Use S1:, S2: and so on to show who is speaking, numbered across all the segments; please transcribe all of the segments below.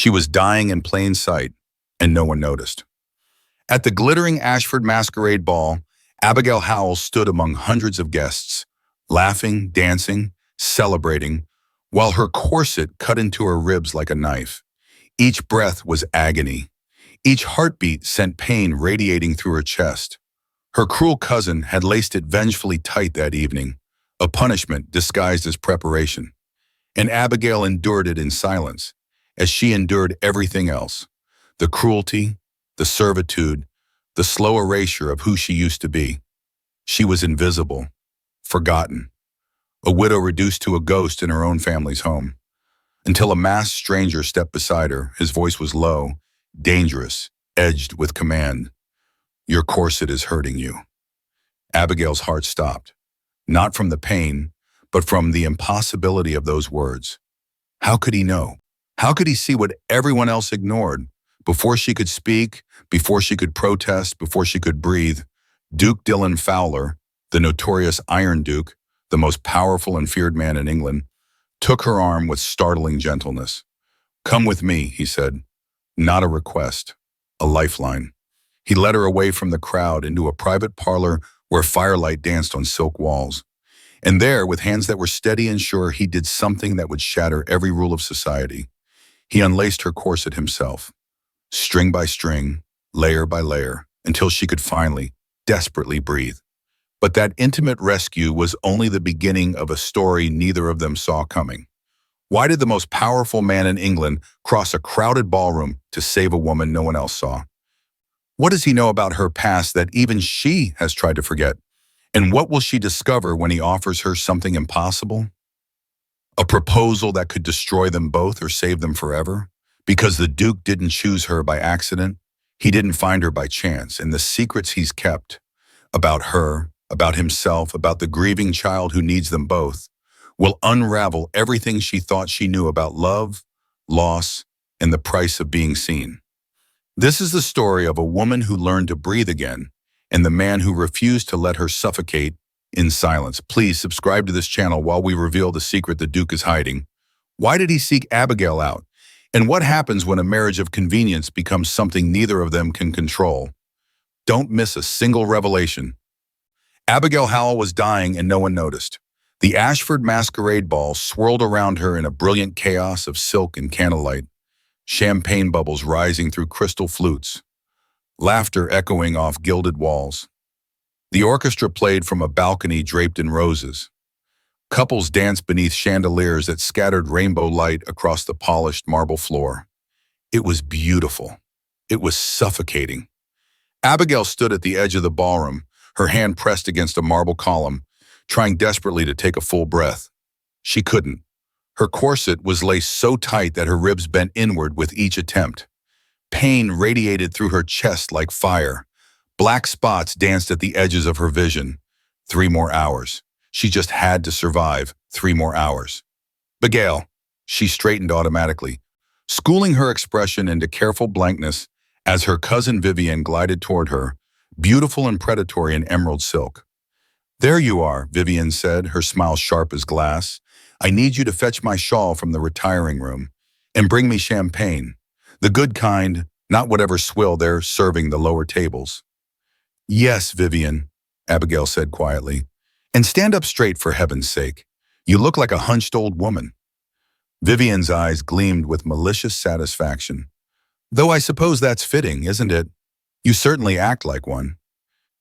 S1: She was dying in plain sight, and no one noticed. At the glittering Ashford masquerade ball, Abigail Howell stood among hundreds of guests, laughing, dancing, celebrating, while her corset cut into her ribs like a knife. Each breath was agony. Each heartbeat sent pain radiating through her chest. Her cruel cousin had laced it vengefully tight that evening, a punishment disguised as preparation. And Abigail endured it in silence, as she endured everything else: the cruelty, the servitude, the slow erasure of who she used to be. She was invisible, forgotten, a widow reduced to a ghost in her own family's home, until a masked stranger stepped beside her. His voice was low, dangerous, edged with command. "Your corset is hurting you." Abigail's heart stopped, not from the pain, but from the impossibility of those words. How could he know? How could he see what everyone else ignored? Before she could speak, before she could protest, before she could breathe, Duke Dylan Fowler, the notorious Iron Duke, the most powerful and feared man in England, took her arm with startling gentleness. "Come with me," he said. Not a request, a lifeline. He led her away from the crowd into a private parlor where firelight danced on silk walls. And there, with hands that were steady and sure, he did something that would shatter every rule of society. He unlaced her corset himself, string by string, layer by layer, until she could finally, desperately breathe. But that intimate rescue was only the beginning of a story neither of them saw coming. Why did the most powerful man in England cross a crowded ballroom to save a woman no one else saw? What does he know about her past that even she has tried to forget? And what will she discover when he offers her something impossible? A proposal that could destroy them both or save them forever? Because the Duke didn't choose her by accident. He didn't find her by chance. And the secrets he's kept about her, about himself, about the grieving child who needs them both, will unravel everything she thought she knew about love, loss, and the price of being seen. This is the story of a woman who learned to breathe again, and the man who refused to let her suffocate in silence. Please subscribe to this channel while we reveal the secret the Duke is hiding. Why did he seek Abigail out? And what happens when a marriage of convenience becomes something neither of them can control? Don't miss a single revelation. Abigail Howell was dying and no one noticed. The Ashford masquerade ball swirled around her in a brilliant chaos of silk and candlelight, champagne bubbles rising through crystal flutes, laughter echoing off gilded walls. The orchestra played from a balcony draped in roses. Couples danced beneath chandeliers that scattered rainbow light across the polished marble floor. It was beautiful. It was suffocating. Abigail stood at the edge of the ballroom, her hand pressed against a marble column, trying desperately to take a full breath. She couldn't. Her corset was laced so tight that her ribs bent inward with each attempt. Pain radiated through her chest like fire. Black spots danced at the edges of her vision. 3 more hours. She just had to survive 3 more hours. Abigail, she straightened automatically, schooling her expression into careful blankness as her cousin Vivian glided toward her, beautiful and predatory in emerald silk. "There you are," Vivian said, her smile sharp as glass. "I need you to fetch my shawl from the retiring room and bring me champagne. The good kind, not whatever swill they're serving the lower tables." "Yes, Vivian," Abigail said quietly. "And stand up straight for heaven's sake. You look like a hunched old woman." Vivian's eyes gleamed with malicious satisfaction. "Though I suppose that's fitting, isn't it? You certainly act like one."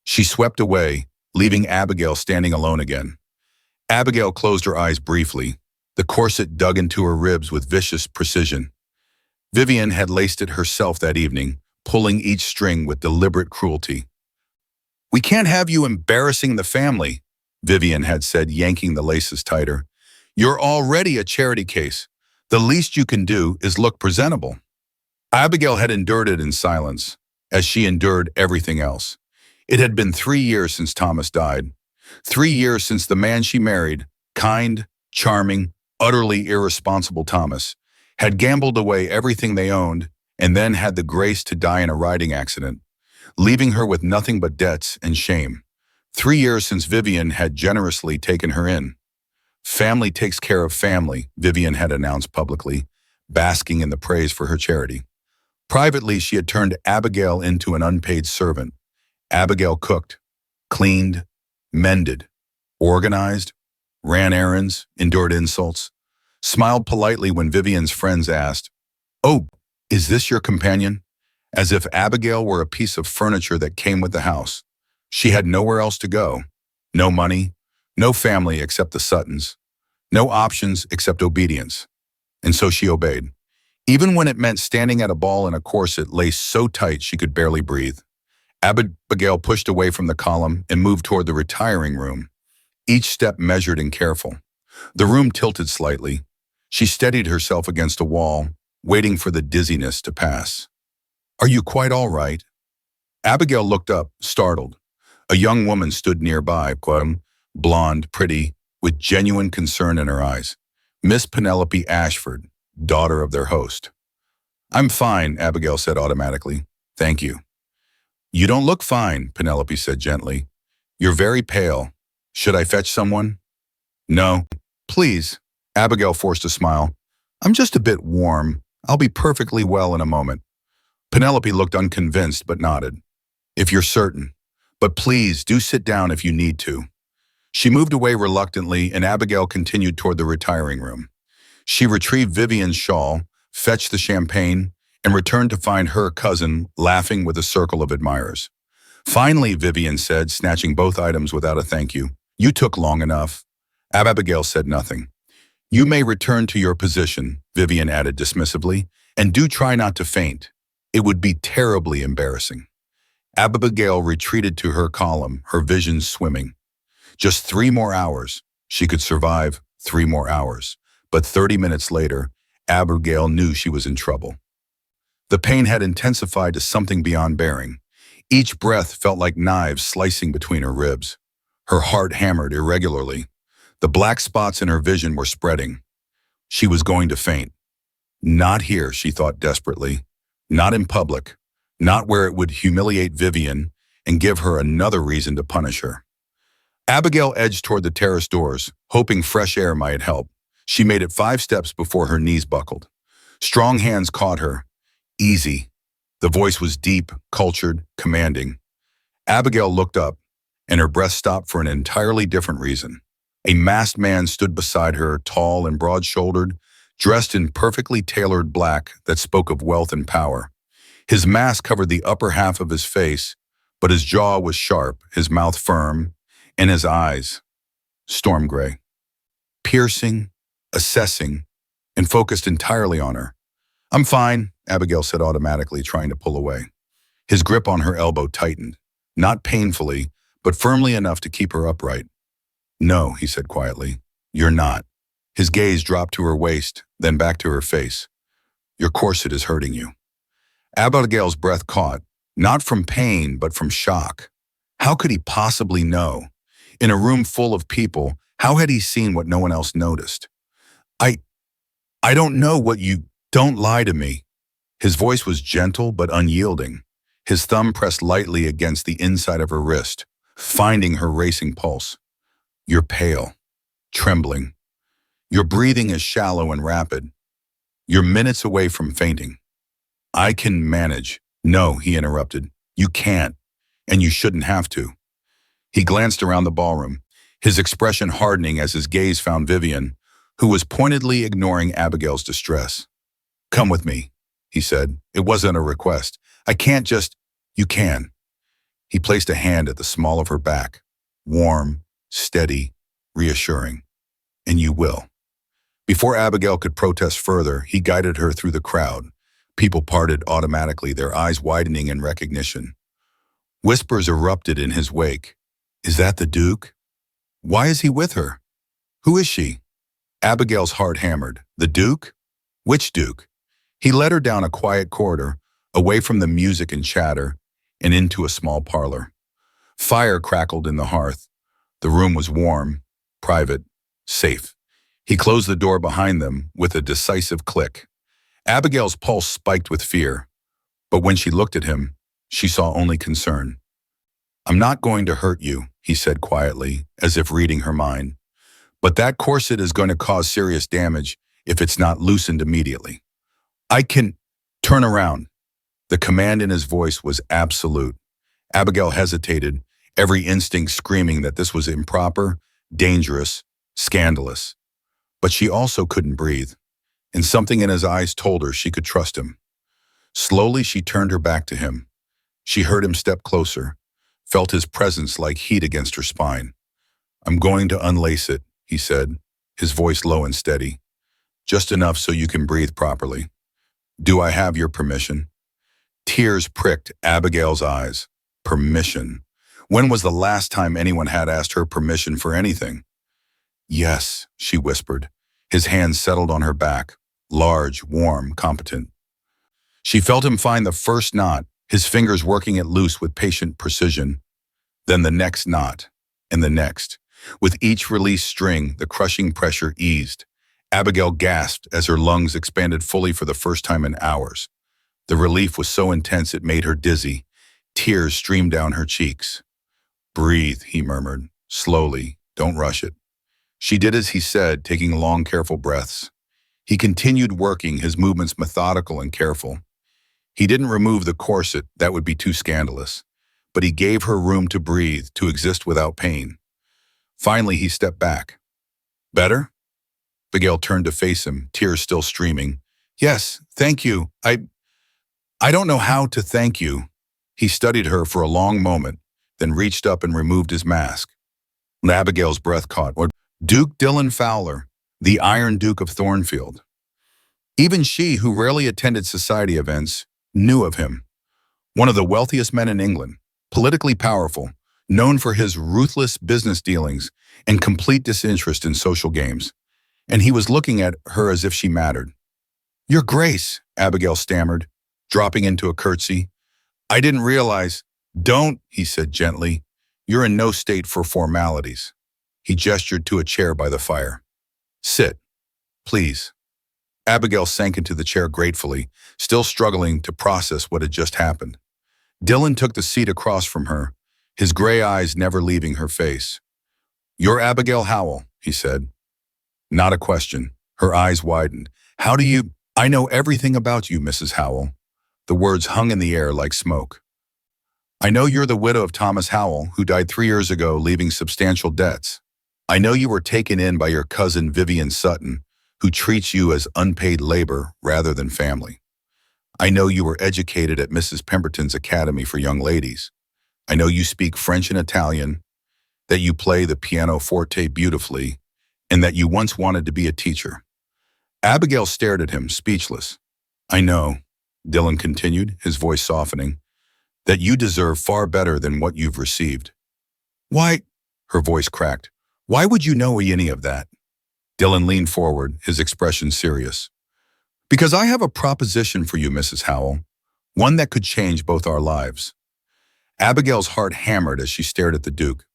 S1: She swept away, leaving Abigail standing alone again. Abigail closed her eyes briefly. The corset dug into her ribs with vicious precision. Vivian had laced it herself that evening, pulling each string with deliberate cruelty. "We can't have you embarrassing the family," Vivian had said, yanking the laces tighter. "You're already a charity case. The least you can do is look presentable." Abigail had endured it in silence, as she endured everything else. It had been 3 years since Thomas died. 3 years since the man she married, kind, charming, utterly irresponsible Thomas, had gambled away everything they owned and then had the grace to die in a riding accident, leaving her with nothing but debts and shame. 3 years since Vivian had generously taken her in. "Family takes care of family," Vivian had announced publicly, basking in the praise for her charity. Privately, she had turned Abigail into an unpaid servant. Abigail cooked, cleaned, mended, organized, ran errands, endured insults, smiled politely when Vivian's friends asked, "Oh, is this your companion?" As if Abigail were a piece of furniture that came with the house. She had nowhere else to go. No money, no family except the Suttons, no options except obedience. And so she obeyed, even when it meant standing at a ball in a corset laced so tight she could barely breathe. Abigail pushed away from the column and moved toward the retiring room, each step measured and careful. The room tilted slightly. She steadied herself against a wall, waiting for the dizziness to pass. "Are you quite all right?" Abigail looked up, startled. A young woman stood nearby, blonde, pretty, with genuine concern in her eyes. Miss Penelope Ashford, daughter of their host. "I'm fine," Abigail said automatically. "Thank you." "You don't look fine," Penelope said gently. "You're very pale. Should I fetch someone?" "No, please." Abigail forced a smile. "I'm just a bit warm. I'll be perfectly well in a moment." Penelope looked unconvinced but nodded. "If you're certain. But please do sit down if you need to." She moved away reluctantly and Abigail continued toward the retiring room. She retrieved Vivian's shawl, fetched the champagne, and returned to find her cousin laughing with a circle of admirers. "Finally," Vivian said, snatching both items without a thank you. "You took long enough." Abigail said nothing. "You may return to your position," Vivian added dismissively, "and do try not to faint. It would be terribly embarrassing." Abigail retreated to her column, her vision swimming. Just 3 more hours. She could survive 3 more hours. But 30 minutes later, Abigail knew she was in trouble. The pain had intensified to something beyond bearing. Each breath felt like knives slicing between her ribs. Her heart hammered irregularly. The black spots in her vision were spreading. She was going to faint. Not here, she thought desperately. Not in public. Not where it would humiliate Vivian and give her another reason to punish her. Abigail edged toward the terrace doors, hoping fresh air might help. She made it 5 steps before her knees buckled. Strong hands caught her. "Easy." The voice was deep, cultured, commanding. Abigail looked up, and her breath stopped for an entirely different reason. A masked man stood beside her, tall and broad-shouldered, dressed in perfectly tailored black that spoke of wealth and power. His mask covered the upper half of his face, but his jaw was sharp, his mouth firm, and his eyes storm gray. Piercing, assessing, and focused entirely on her. "I'm fine," Abigail said automatically, trying to pull away. His grip on her elbow tightened, not painfully, but firmly enough to keep her upright. "No," he said quietly, "you're not." His gaze dropped to her waist, then back to her face. "Your corset is hurting you." Abigail's breath caught, not from pain, but from shock. How could he possibly know? In a room full of people, how had he seen what no one else noticed? I don't know what you... Don't lie to me." His voice was gentle but unyielding. His thumb pressed lightly against the inside of her wrist, finding her racing pulse. "You're pale, trembling. Your breathing is shallow and rapid. You're minutes away from fainting." "I can manage." "No," he interrupted. "You can't, and you shouldn't have to." He glanced around the ballroom, his expression hardening as his gaze found Vivian, who was pointedly ignoring Abigail's distress. "Come with me," he said. "It wasn't a request. I can't just..." "You can." He placed a hand at the small of her back, warm, steady, reassuring. "And you will." Before Abigail could protest further, he guided her through the crowd. People parted automatically, their eyes widening in recognition. Whispers erupted in his wake. "Is that the Duke? Why is he with her? Who is she?" Abigail's heart hammered. "The Duke? Which Duke?" He led her down a quiet corridor, away from the music and chatter, and into a small parlor. Fire crackled in the hearth. The room was warm, private, safe. He closed the door behind them with a decisive click. Abigail's pulse spiked with fear, but when she looked at him, she saw only concern. "I'm not going to hurt you," he said quietly, as if reading her mind. "But that corset is going to cause serious damage if it's not loosened immediately." I can turn around. The command in his voice was absolute. Abigail hesitated, every instinct screaming that this was improper, dangerous, scandalous. But she also couldn't breathe, and something in his eyes told her she could trust him. Slowly, she turned her back to him. She heard him step closer, felt his presence like heat against her spine. I'm going to unlace it, he said, his voice low and steady. Just enough so you can breathe properly. Do I have your permission? Tears pricked Abigail's eyes. Permission. When was the last time anyone had asked her permission for anything? Yes, she whispered. His hands settled on her back, large, warm, competent. She felt him find the first knot, his fingers working it loose with patient precision. Then the next knot, and the next. With each released string, the crushing pressure eased. Abigail gasped as her lungs expanded fully for the first time in hours. The relief was so intense it made her dizzy. Tears streamed down her cheeks. Breathe, he murmured, slowly, don't rush it. She did as he said, taking long, careful breaths. He continued working, his movements methodical and careful. He didn't remove the corset, that would be too scandalous. But he gave her room to breathe, to exist without pain. Finally, he stepped back. Better? Abigail turned to face him, tears still streaming. Yes, thank you. I don't know how to thank you. He studied her for a long moment, then reached up and removed his mask. Abigail's breath caught. Duke Dillon Fowler, the Iron Duke of Thornfield. Even she, who rarely attended society events, knew of him. One of the wealthiest men in England, politically powerful, known for his ruthless business dealings and complete disinterest in social games. And he was looking at her as if she mattered. Your Grace, Abigail stammered, dropping into a curtsy. I didn't realize. Don't, he said gently. You're in no state for formalities. He gestured to a chair by the fire. Sit, please. Abigail sank into the chair gratefully, still struggling to process what had just happened. Dillon took the seat across from her, his gray eyes never leaving her face. You're Abigail Howell, he said. Not a question. Her eyes widened. How do you... I know everything about you, Mrs. Howell. The words hung in the air like smoke. I know you're the widow of Thomas Howell, who died 3 years ago, leaving substantial debts. I know you were taken in by your cousin Vivian Sutton, who treats you as unpaid labor rather than family. I know you were educated at Mrs. Pemberton's Academy for Young Ladies. I know you speak French and Italian, that you play the pianoforte beautifully, and that you once wanted to be a teacher. Abigail stared at him, speechless. I know, Dillon continued, his voice softening, that you deserve far better than what you've received. Why, her voice cracked, why would you know any of that? Dillon leaned forward, his expression serious. Because I have a proposition for you, Mrs. Howell, one that could change both our lives. Abigail's heart hammered as she stared at the Duke.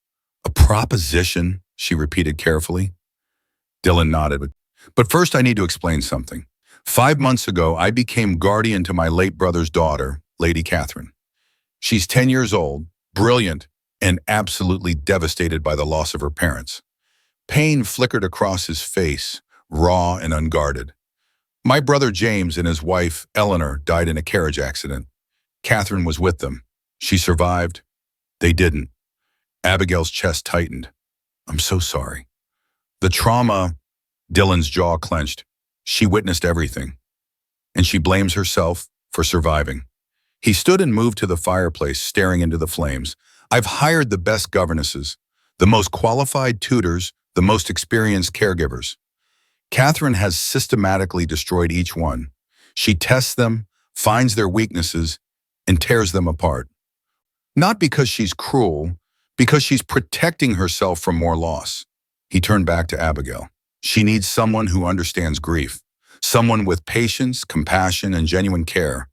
S1: A proposition, she repeated carefully. Dillon nodded. But first I need to explain something. 5 months ago, I became guardian to my late brother's daughter, Lady Catherine. She's 10 years old, brilliant, and absolutely devastated by the loss of her parents. Pain flickered across his face, raw and unguarded. My brother James and his wife, Eleanor, died in a carriage accident. Catherine was with them. She survived. They didn't. Abigail's chest tightened. I'm so sorry. The trauma, Dillon's jaw clenched. She witnessed everything. And she blames herself for surviving. He stood and moved to the fireplace, staring into the flames. I've hired the best governesses, the most qualified tutors, the most experienced caregivers. Catherine has systematically destroyed each one. She tests them, finds their weaknesses, and tears them apart. Not because she's cruel, because she's protecting herself from more loss. He turned back to Abigail. She needs someone who understands grief, someone with patience, compassion, and genuine care,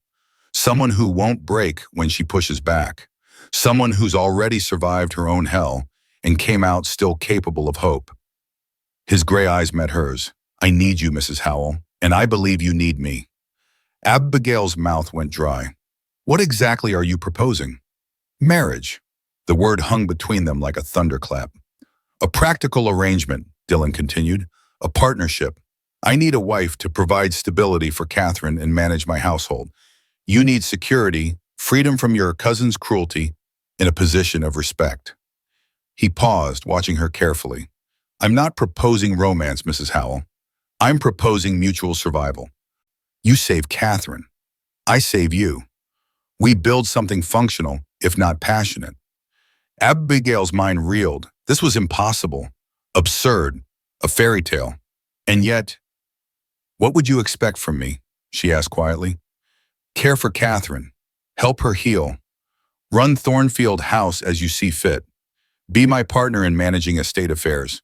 S1: someone who won't break when she pushes back, someone who's already survived her own hell and came out still capable of hope. His gray eyes met hers. I need you, Mrs. Howell, and I believe you need me. Abigail's mouth went dry. What exactly are you proposing? Marriage. The word hung between them like a thunderclap. A practical arrangement, Dillon continued. A partnership. I need a wife to provide stability for Catherine and manage my household. You need security, freedom from your cousin's cruelty, in a position of respect." He paused, watching her carefully. "I'm not proposing romance, Mrs. Howell. I'm proposing mutual survival. You save Catherine. I save you. We build something functional, if not passionate." Abigail's mind reeled. This was impossible, absurd, a fairy tale. And yet, "What would you expect from me?" she asked quietly. "Care for Catherine. Help her heal. Run Thornfield House as you see fit. Be my partner in managing estate affairs.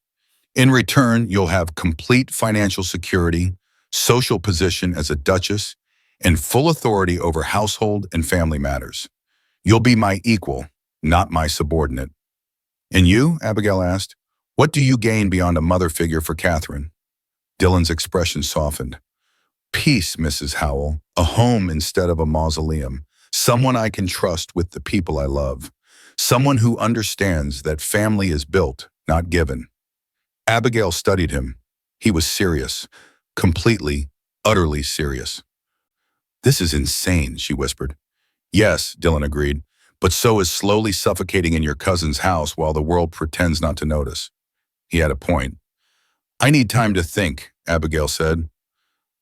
S1: In return, you'll have complete financial security, social position as a duchess, and full authority over household and family matters. You'll be my equal, not my subordinate." "And you?" Abigail asked. "What do you gain beyond a mother figure for Catherine?" Dylan's expression softened. "Peace, Mrs. Howell. A home instead of a mausoleum. Someone I can trust with the people I love. Someone who understands that family is built, not given." Abigail studied him. He was serious. Completely, utterly serious. "This is insane," she whispered. "Yes," Dylan agreed, "but so is slowly suffocating in your cousin's house while the world pretends not to notice." He had a point. "I need time to think," Abigail said.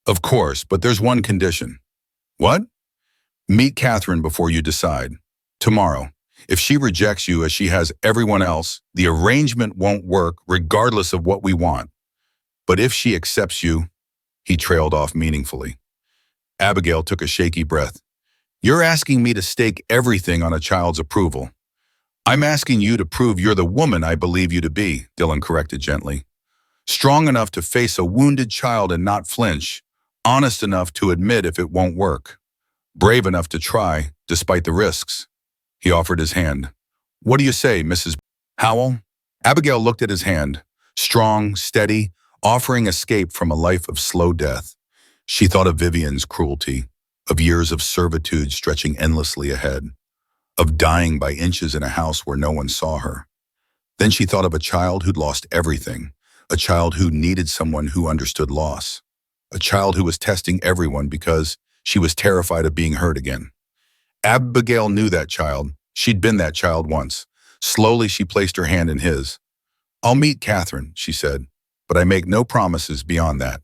S1: "Of course, but there's one condition." "What?" "Meet Catherine before you decide. Tomorrow. If she rejects you as she has everyone else, the arrangement won't work regardless of what we want. But if she accepts you," he trailed off meaningfully. Abigail took a shaky breath. "You're asking me to stake everything on a child's approval." "I'm asking you to prove you're the woman I believe you to be," Dylan corrected gently. "Strong enough to face a wounded child and not flinch. Honest enough to admit if it won't work. Brave enough to try, despite the risks." He offered his hand. "What do you say, Mrs. Howell?" Abigail looked at his hand, strong, steady, offering escape from a life of slow death. She thought of Vivian's cruelty, of years of servitude stretching endlessly ahead, of dying by inches in a house where no one saw her. Then she thought of a child who'd lost everything, a child who needed someone who understood loss, a child who was testing everyone because she was terrified of being hurt again. Abigail knew that child. She'd been that child once. Slowly, she placed her hand in his. "I'll meet Catherine," she said, "but I make no promises beyond that."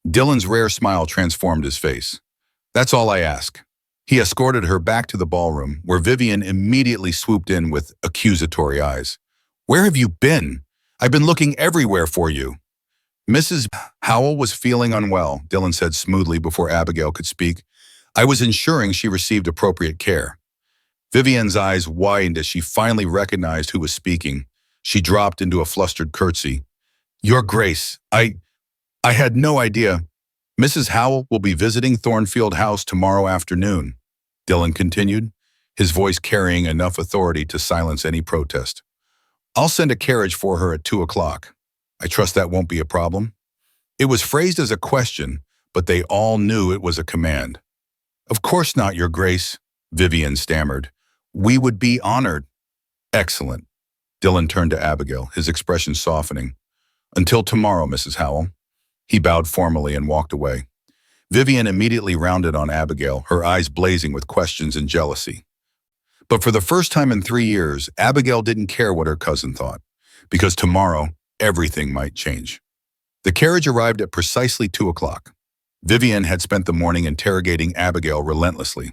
S1: Dylan's rare smile transformed his face. "That's all I ask." He escorted her back to the ballroom, where Vivian immediately swooped in with accusatory eyes. "Where have you been? I've been looking everywhere for you." "Mrs. Howell was feeling unwell," Dylan said smoothly before Abigail could speak. "I was ensuring she received appropriate care." Vivian's eyes widened as she finally recognized who was speaking. She dropped into a flustered curtsy. "Your Grace, I had no idea. Mrs. Howell will be visiting Thornfield House tomorrow afternoon," Dylan continued, his voice carrying enough authority to silence any protest. "I'll send a carriage for her at 2 o'clock. I trust that won't be a problem." It was phrased as a question, but they all knew it was a command. "Of course not, Your Grace," Vivian stammered. "We would be honored." "Excellent." Dylan turned to Abigail, his expression softening. "Until tomorrow, Mrs. Howell." He bowed formally and walked away. Vivian immediately rounded on Abigail, her eyes blazing with questions and jealousy. But for the first time in 3 years, Abigail didn't care what her cousin thought, because tomorrow, everything might change. The carriage arrived at precisely 2 o'clock. Vivian had spent the morning interrogating Abigail relentlessly.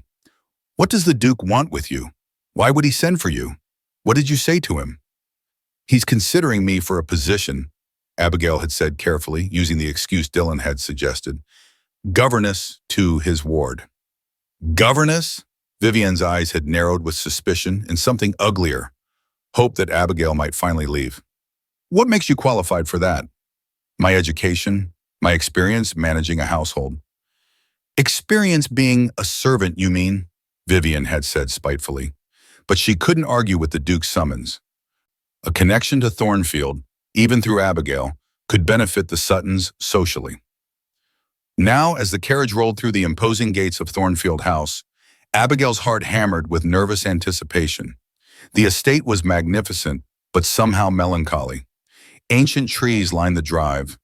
S1: "What does the Duke want with you? Why would he send for you? What did you say to him?" "He's considering me for a position," Abigail had said carefully, using the excuse Dylan had suggested. "Governess to his ward." "Governess?" Vivian's eyes had narrowed with suspicion and something uglier, hope that Abigail might finally leave. "What makes you qualified for that?" "My education, my experience managing a household." "Experience being a servant, you mean?" Vivian had said spitefully. But she couldn't argue with the Duke's summons. A connection to Thornfield, even through Abigail, could benefit the Suttons socially. Now, as the carriage rolled through the imposing gates of Thornfield House, Abigail's heart hammered with nervous anticipation. The estate was magnificent, but somehow melancholy. Ancient trees lined the drive.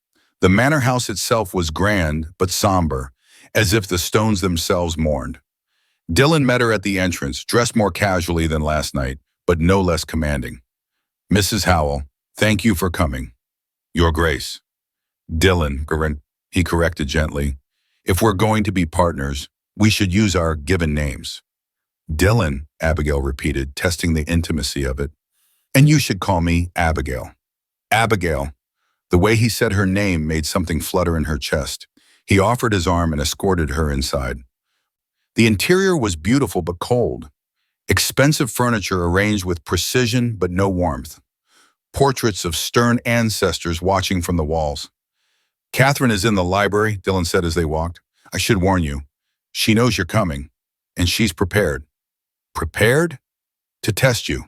S1: The manor house itself was grand but somber, as if the stones themselves mourned. Dylan met her at the entrance, dressed more casually than last night, but no less commanding. "Mrs. Howell, thank you for coming. Your Grace." "Dylan," he corrected gently. "If we're going to be partners, we should use our given names." "Dylan," Abigail repeated, testing the intimacy of it. "And you should call me Abigail." "Abigail." The way he said her name made something flutter in her chest. He offered his arm and escorted her inside. The interior was beautiful but cold. Expensive furniture arranged with precision but no warmth. Portraits of stern ancestors watching from the walls. "Catherine is in the library," Dylan said as they walked. "I should warn you. She knows you're coming, and she's prepared." "Prepared?" "To test you."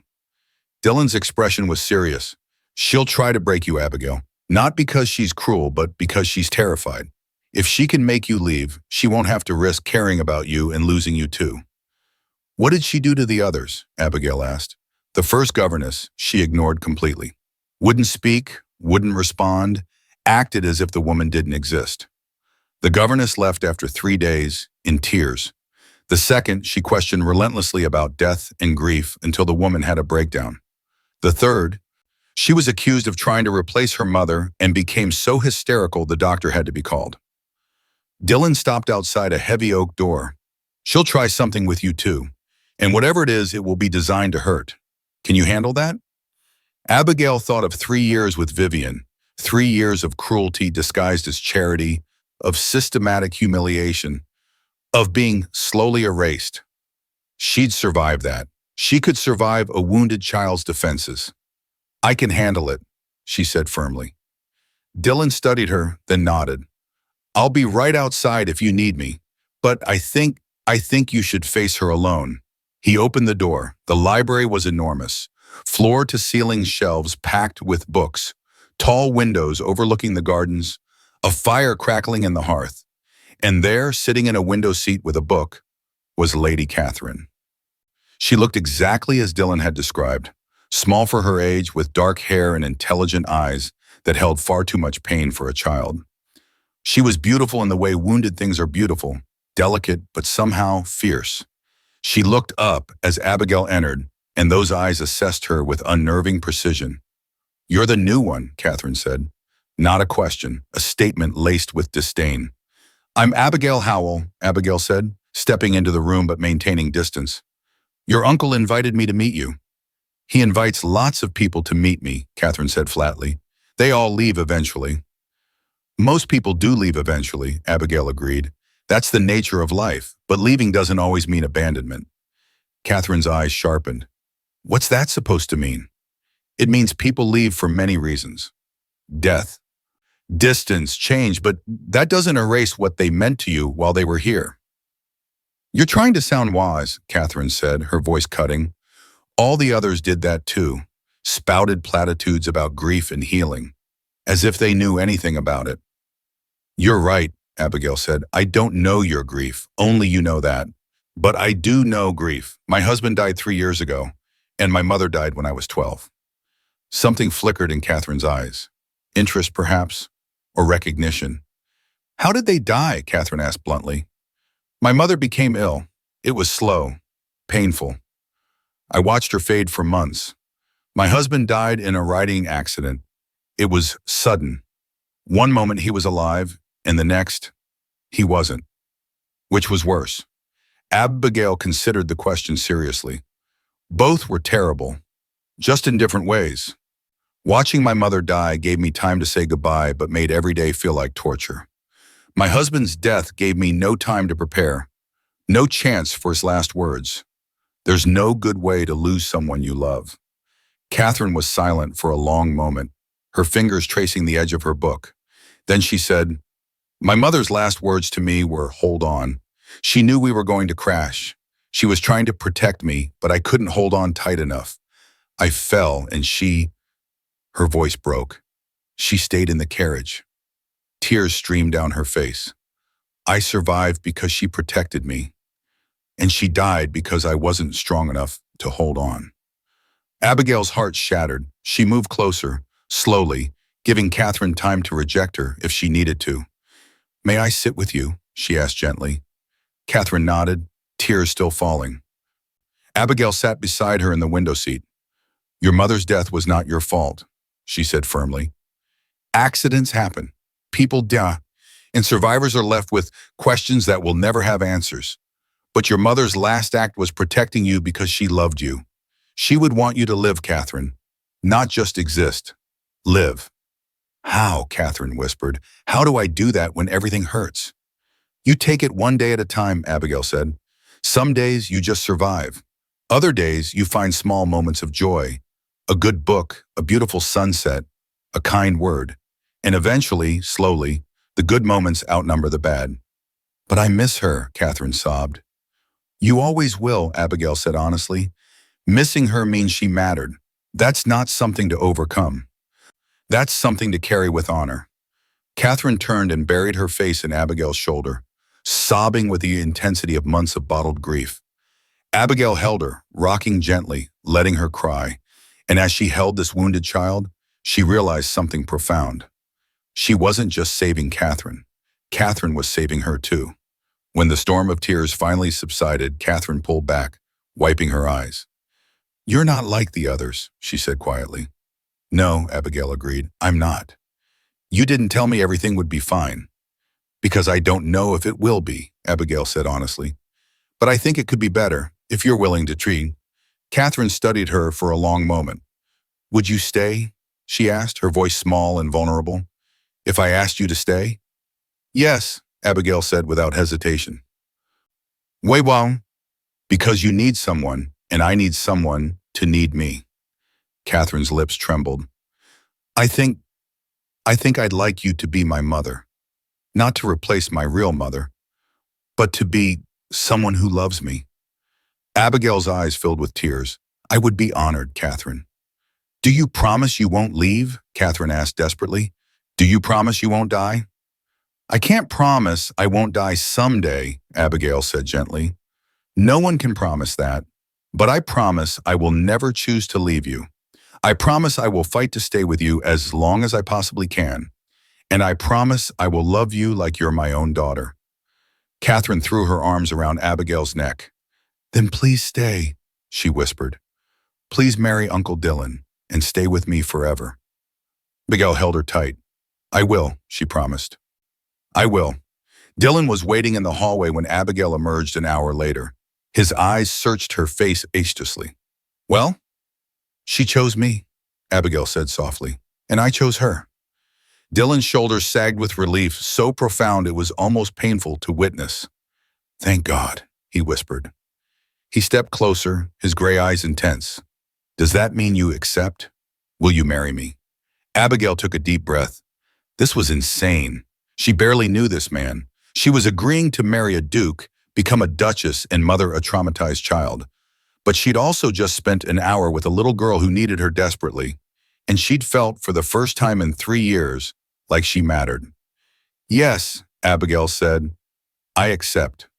S1: Dylan's expression was serious. "She'll try to break you, Abigail. Not because she's cruel, but because she's terrified. If she can make you leave, she won't have to risk caring about you and losing you too." "What did she do to the others?" Abigail asked. The first governess she ignored completely. Wouldn't speak, wouldn't respond, acted as if the woman didn't exist. The governess left after 3 days, in tears. The second, she questioned relentlessly about death and grief until the woman had a breakdown. The third, she was accused of trying to replace her mother and became so hysterical the doctor had to be called. Dylan stopped outside a heavy oak door. "She'll try something with you too. And whatever it is, it will be designed to hurt. Can you handle that?" Abigail thought of 3 years with Vivian, 3 years of cruelty disguised as charity, of systematic humiliation, of being slowly erased. She'd survive that. She could survive a wounded child's defenses. "I can handle it," she said firmly. Dylan studied her, then nodded. "I'll be right outside if you need me, but I think you should face her alone." He opened the door. The library was enormous. Floor-to-ceiling shelves packed with books, tall windows overlooking the gardens, a fire crackling in the hearth. And there, sitting in a window seat with a book, was Lady Catherine. She looked exactly as Dylan had described, small for her age, with dark hair and intelligent eyes that held far too much pain for a child. She was beautiful in the way wounded things are beautiful, delicate but somehow fierce. She looked up as Abigail entered, and those eyes assessed her with unnerving precision. "You're the new one," Catherine said. Not a question, a statement laced with disdain. "I'm Abigail Howell," Abigail said, stepping into the room but maintaining distance. "Your uncle invited me to meet you." "He invites lots of people to meet me," Catherine said flatly. "They all leave eventually." "Most people do leave eventually," Abigail agreed. "That's the nature of life, but leaving doesn't always mean abandonment." Catherine's eyes sharpened. "What's that supposed to mean?" "It means people leave for many reasons. Death, distance, change, but that doesn't erase what they meant to you while they were here." "You're trying to sound wise," Catherine said, her voice cutting. "All the others did that too, spouted platitudes about grief and healing, as if they knew anything about it." "You're right," Abigail said. "I don't know your grief, only you know that. But I do know grief. My husband died 3 years ago, and my mother died when I was 12. Something flickered in Catherine's eyes. Interest, perhaps, or recognition. "How did they die?" Catherine asked bluntly. "My mother became ill. It was slow, painful. I watched her fade for months. My husband died in a riding accident. It was sudden. One moment he was alive, and the next, he wasn't. Which was worse?" Abigail considered the question seriously. "Both were terrible, just in different ways. Watching my mother die gave me time to say goodbye, but made every day feel like torture. My husband's death gave me no time to prepare, no chance for his last words. There's no good way to lose someone you love." Catherine was silent for a long moment, her fingers tracing the edge of her book. Then she said, "My mother's last words to me were, 'Hold on.' She knew we were going to crash. She was trying to protect me, but I couldn't hold on tight enough. I fell, and she—" Her voice broke. "She stayed in the carriage." Tears streamed down her face. "I survived because she protected me, and she died because I wasn't strong enough to hold on." Abigail's heart shattered. She moved closer, slowly, giving Catherine time to reject her if she needed to. "May I sit with you?" she asked gently. Catherine nodded, tears still falling. Abigail sat beside her in the window seat. "Your mother's death was not your fault," she said firmly. "Accidents happen. People die, and survivors are left with questions that will never have answers. But your mother's last act was protecting you because she loved you. She would want you to live, Catherine, not just exist. Live." "How?" Catherine whispered. "How do I do that when everything hurts?" "You take it one day at a time," Abigail said. "Some days you just survive. Other days you find small moments of joy, a good book, a beautiful sunset, a kind word. And eventually, slowly, the good moments outnumber the bad." "But I miss her," Catherine sobbed. "You always will," Abigail said honestly. "Missing her means she mattered. That's not something to overcome. That's something to carry with honor." Catherine turned and buried her face in Abigail's shoulder, sobbing with the intensity of months of bottled grief. Abigail held her, rocking gently, letting her cry. And as she held this wounded child, she realized something profound. She wasn't just saving Catherine. Catherine was saving her too. When the storm of tears finally subsided, Catherine pulled back, wiping her eyes. "You're not like the others," she said quietly. "No," Abigail agreed, "I'm not. You didn't tell me everything would be fine." "Because I don't know if it will be," Abigail said honestly. "But I think it could be better, if you're willing to treat." Catherine studied her for a long moment. "Would you stay?" she asked, her voice small and vulnerable. "If I asked you to stay?" "Yes," Abigail said without hesitation. "Why, well, because you need someone, and I need someone to need me." Catherine's lips trembled. I think I'd like you to be my mother. Not to replace my real mother, but to be someone who loves me." Abigail's eyes filled with tears. "I would be honored, Catherine." "Do you promise you won't leave?" Catherine asked desperately. "Do you promise you won't die?" "I can't promise I won't die someday," Abigail said gently. "No one can promise that. But I promise I will never choose to leave you. I promise I will fight to stay with you as long as I possibly can. And I promise I will love you like you're my own daughter." Catherine threw her arms around Abigail's neck. "Then please stay," she whispered. "Please marry Uncle Dylan and stay with me forever." Abigail held her tight. "I will," she promised. "I will." Dylan was waiting in the hallway when Abigail emerged an hour later. His eyes searched her face anxiously. "Well?" "She chose me," Abigail said softly, "and I chose her." Dylan's shoulders sagged with relief, so profound it was almost painful to witness. "Thank God," he whispered. He stepped closer, his gray eyes intense. "Does that mean you accept? Will you marry me?" Abigail took a deep breath. This was insane. She barely knew this man. She was agreeing to marry a duke, become a duchess, and mother a traumatized child. But she'd also just spent an hour with a little girl who needed her desperately, and she'd felt, for the first time in 3 years, like she mattered. "Yes," Abigail said, "I accept."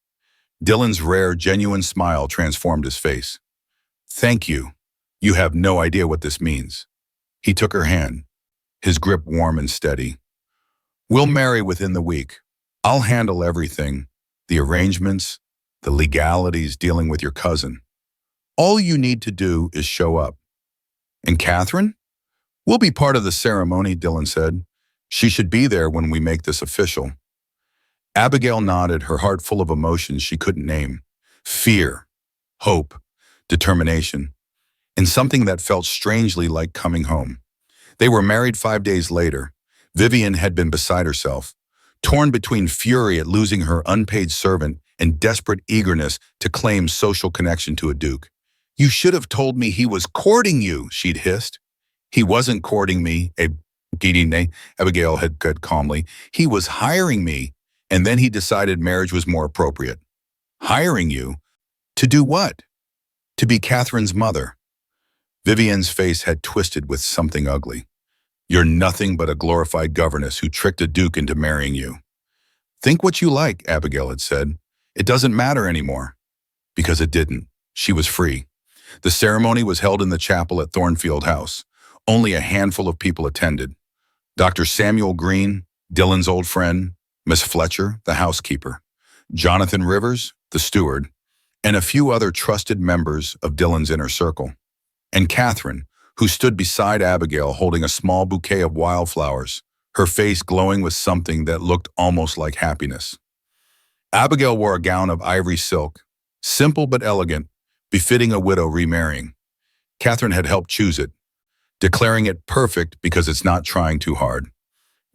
S1: Dylan's rare, genuine smile transformed his face. "Thank you. You have no idea what this means." He took her hand, his grip warm and steady. "We'll marry within the week. I'll handle everything, the arrangements, the legalities dealing with your cousin. All you need to do is show up." "And Catherine?" "We'll be part of the ceremony," Dylan said. "She should be there when we make this official." Abigail nodded, her heart full of emotions she couldn't name. Fear, hope, determination, and something that felt strangely like coming home. They were married 5 days later. Vivian had been beside herself, torn between fury at losing her unpaid servant and desperate eagerness to claim social connection to a duke. "You should have told me he was courting you," she'd hissed. "He wasn't courting me," Abigail had said calmly. "He was hiring me, and then he decided marriage was more appropriate." "Hiring you? To do what?" "To be Catherine's mother." Vivian's face had twisted with something ugly. "You're nothing but a glorified governess who tricked a duke into marrying you." "Think what you like," Abigail had said. "It doesn't matter anymore." Because it didn't. She was free. The ceremony was held in the chapel at Thornfield House. Only a handful of people attended. Dr. Samuel Green, Dylan's old friend, Miss Fletcher, the housekeeper, Jonathan Rivers, the steward, and a few other trusted members of Dylan's inner circle. And Catherine, who stood beside Abigail holding a small bouquet of wildflowers, her face glowing with something that looked almost like happiness. Abigail wore a gown of ivory silk, simple but elegant, befitting a widow remarrying. Catherine had helped choose it, declaring it perfect because it's not trying too hard.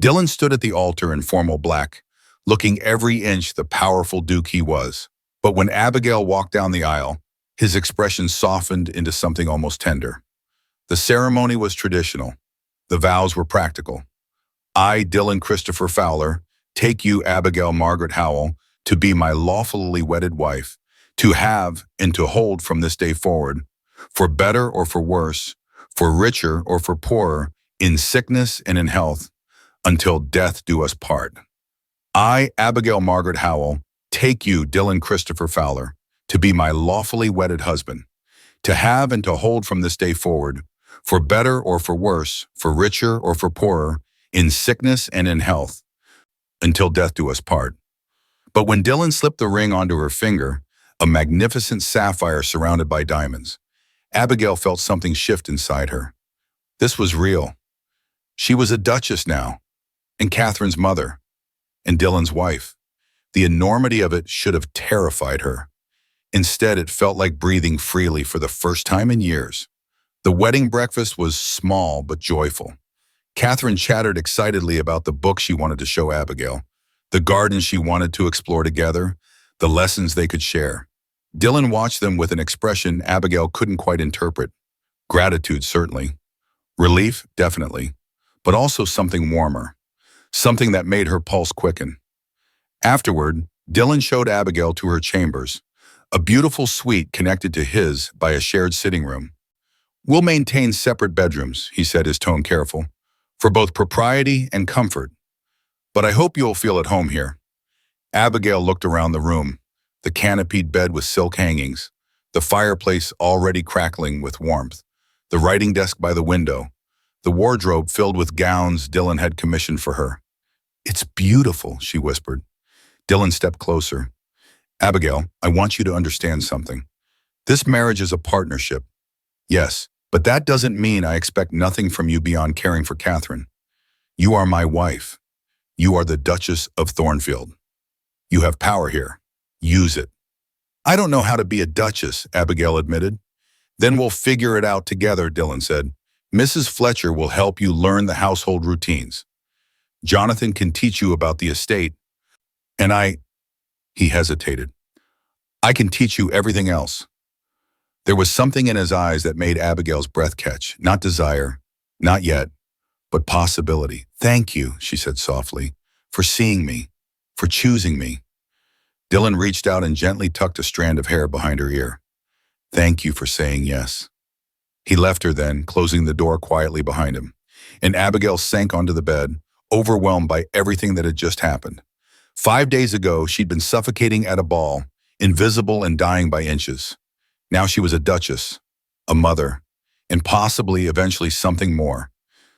S1: Dylan stood at the altar in formal black, looking every inch the powerful duke he was. But when Abigail walked down the aisle, his expression softened into something almost tender. The ceremony was traditional. The vows were practical. I, Dylan Christopher Fowler, take you, Abigail Margaret Howell, to be my lawfully wedded wife, to have and to hold from this day forward, for better or for worse, for richer or for poorer, in sickness and in health, until death do us part. I, Abigail Margaret Howell, take you, Dylan Christopher Fowler, to be my lawfully wedded husband, to have and to hold from this day forward, for better or for worse, for richer or for poorer, in sickness and in health, until death do us part. But when Dylan slipped the ring onto her finger, a magnificent sapphire surrounded by diamonds, Abigail felt something shift inside her. This was real. She was a duchess now, and Catherine's mother, and Dylan's wife. The enormity of it should have terrified her. Instead, it felt like breathing freely for the first time in years. The wedding breakfast was small but joyful. Catherine chattered excitedly about the book she wanted to show Abigail, the garden she wanted to explore together, the lessons they could share. Dylan watched them with an expression Abigail couldn't quite interpret. Gratitude, certainly. Relief, definitely. But also something warmer. Something that made her pulse quicken. Afterward, Dylan showed Abigail to her chambers, a beautiful suite connected to his by a shared sitting room. We'll maintain separate bedrooms, he said, his tone careful, for both propriety and comfort. But I hope you'll feel at home here. Abigail looked around the room, the canopied bed with silk hangings, the fireplace already crackling with warmth, the writing desk by the window, the wardrobe filled with gowns Dylan had commissioned for her. It's beautiful, she whispered. Dylan stepped closer. Abigail, I want you to understand something. This marriage is a partnership. Yes, but that doesn't mean I expect nothing from you beyond caring for Catherine. You are my wife. You are the Duchess of Thornfield. You have power here. Use it. I don't know how to be a duchess, Abigail admitted. Then we'll figure it out together, Dylan said. Mrs. Fletcher will help you learn the household routines. Jonathan can teach you about the estate. And he hesitated. I can teach you everything else. There was something in his eyes that made Abigail's breath catch. Not desire, not yet, but possibility. Thank you, she said softly, for seeing me, for choosing me. Dylan reached out and gently tucked a strand of hair behind her ear. Thank you for saying yes. He left her then, closing the door quietly behind him, and Abigail sank onto the bed, overwhelmed by everything that had just happened. 5 days ago, she'd been suffocating at a ball, invisible and dying by inches. Now she was a duchess, a mother, and possibly eventually something more.